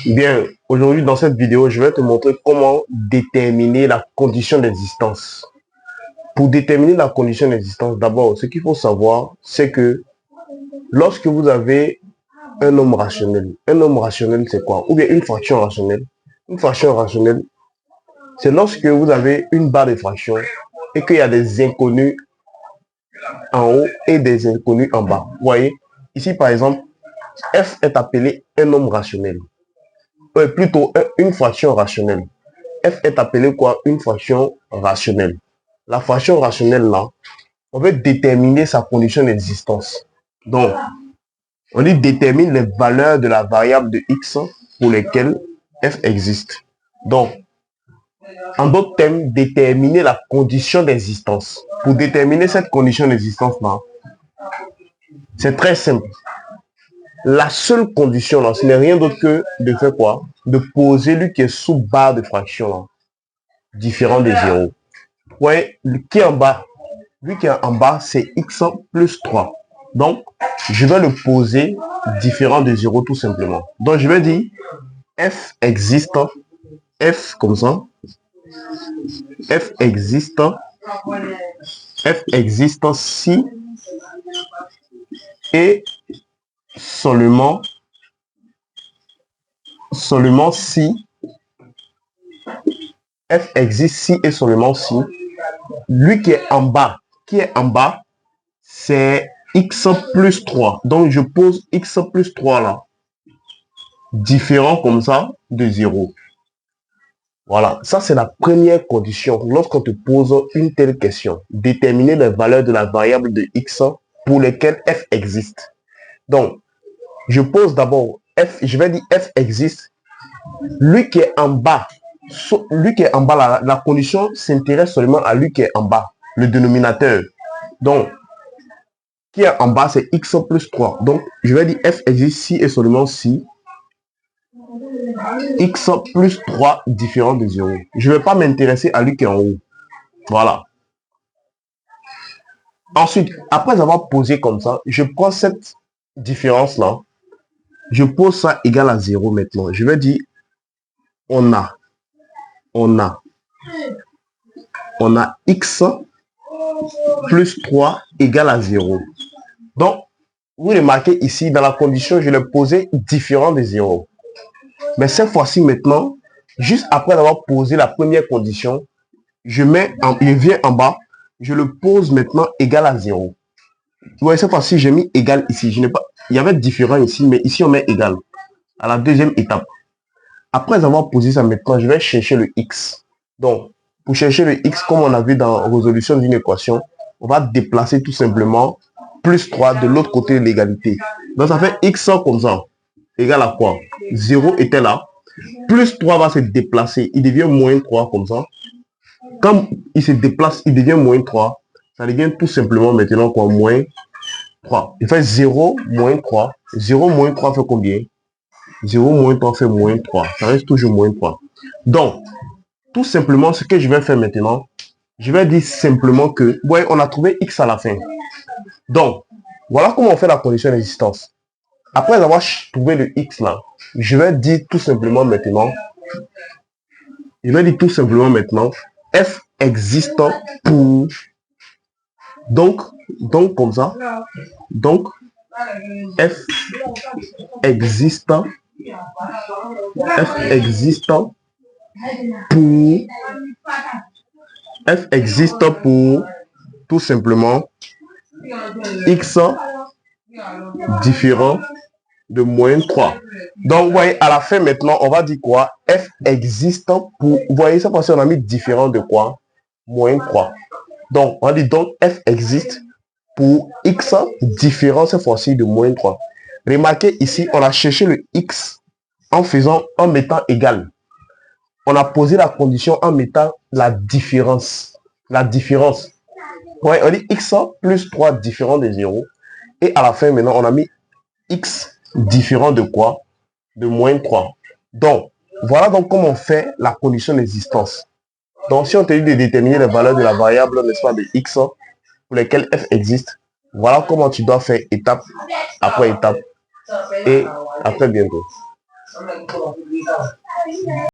Bien, aujourd'hui dans cette vidéo, je vais te montrer comment déterminer la condition d'existence. Pour déterminer la condition d'existence, d'abord, ce qu'il faut savoir, c'est que lorsque vous avez un nombre rationnel c'est quoi? Ou bien une fraction rationnelle. Une fraction rationnelle, c'est lorsque vous avez une barre de fraction et qu'il y a des inconnus en haut et des inconnus en bas. Vous voyez, ici par exemple, f est appelé un nombre rationnel. Plutôt une fraction rationnelle. F est appelé quoi? Une fraction rationnelle. La fraction rationnelle là, on veut déterminer sa condition d'existence. Donc, on dit détermine les valeurs de la variable de x pour lesquelles f existe. Donc, en d'autres termes, déterminer la condition d'existence. Pour déterminer cette condition d'existence là, c'est très simple. La seule condition là, ce n'est rien d'autre que de faire quoi? De poser lui qui est sous barre de fraction là, différent de 0. Vous voyez, lui qui est en bas, c'est x plus 3. Donc, je vais le poser différent de 0 tout simplement. Donc, je vais dire f existe, f comme ça, f existe si et seulement si f existe si et seulement si lui qui est en bas, c'est x plus 3. Donc, je pose x plus 3 là, différent comme ça de 0. Voilà, ça c'est la première condition lorsqu'on te pose une telle question. Déterminer les valeurs de la variable de x pour lesquelles f existe. Donc, je pose d'abord f, je vais dire f existe. Lui qui est en bas, la condition s'intéresse seulement à lui qui est en bas, le dénominateur. Donc, qui est en bas, c'est x plus 3. Donc, je vais dire f existe si et seulement si x plus 3 différent de 0. Je ne vais pas m'intéresser à lui qui est en haut. Voilà. Ensuite, après avoir posé comme ça, je prends cette différence-là. Je pose ça égal à 0 maintenant. Je vais dire, on a x plus 3 égale à 0. Donc, vous remarquez ici, dans la condition, je l'ai posé différent de 0. Mais cette fois-ci, maintenant, juste après avoir posé la première condition, je viens en bas, je le pose maintenant égal à 0. Vous voyez, cette fois-ci, j'ai mis égal ici. Il y avait différent ici, mais ici, on met égal. À la deuxième étape. Après avoir posé ça maintenant, je vais chercher le x. Donc, pour chercher le x, comme on a vu dans la résolution d'une équation, on va déplacer tout simplement plus 3 de l'autre côté de l'égalité. Donc, ça fait x comme ça. Égal à quoi? 0 était là. Plus 3 va se déplacer. Il devient moins 3 comme ça. Quand il se déplace, il devient moins 3. Ça devient tout simplement maintenant quoi? Moins 3. Il fait 0 moins 3. 0 moins 3 fait combien? 0 moins 3 fait moins 3. Ça reste toujours moins 3. Donc, tout simplement, ce que je vais faire maintenant, je vais dire simplement que, ouais, on a trouvé x à la fin. Donc, voilà comment on fait la condition d'existence. Après avoir trouvé le x là, je vais dire tout simplement maintenant, f existe pour, donc comme ça, donc f existe pour tout simplement x différent de moins 3. Donc, vous voyez, à la fin maintenant, on va dire quoi? F existe pour, vous voyez, cette fois-ci, on a mis différent de quoi? Moins 3. Donc, on va dire donc f existe pour x différent cette fois-ci de moins 3. Remarquez ici, on a cherché le x en mettant égal. On a posé la condition en mettant la différence. Ouais, on dit x plus 3 différent de 0. Et à la fin, maintenant, on a mis x différent de quoi? De moins 3. Donc, voilà donc comment on fait la condition d'existence. Donc, si on te dit de déterminer les valeurs de la variable, n'est-ce pas, de x pour lesquelles f existe, voilà comment tu dois faire étape après étape et à très bientôt.